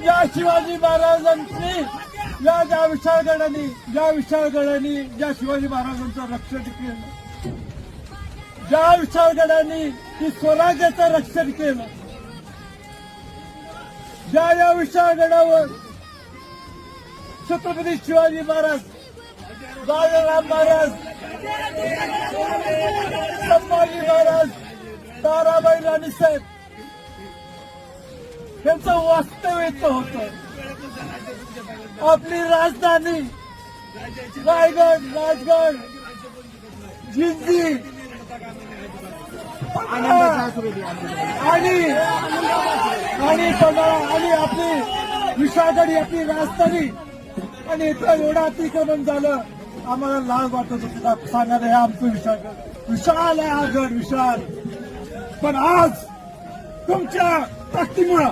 या शिवाजी महाराजांनी ज्या विशाळगडांनी ज्या शिवाजी महाराजांचं रक्षण केलं, ज्या विशाळगडांनी ती स्वराज्याचं रक्षण केलं, या विशाळगडावर छत्रपती शिवाजी महाराज, बाळाराम महाराज, संभाजी महाराज, ताराबाई राणीसाहेब यांचं वास्तव्य होतं. आपली राजधानी राजगड, जिंजी आणि आपली विशाळगड ही आपली राजधानी, आणि इथं एवढं अतिक्रमण झालं. आम्हाला लाज वाटत होतं सांगणार हे आमचं विशाळगड विशाल आहे, हा गड विशाल. पण आज तुमच्या ताकदीमुळं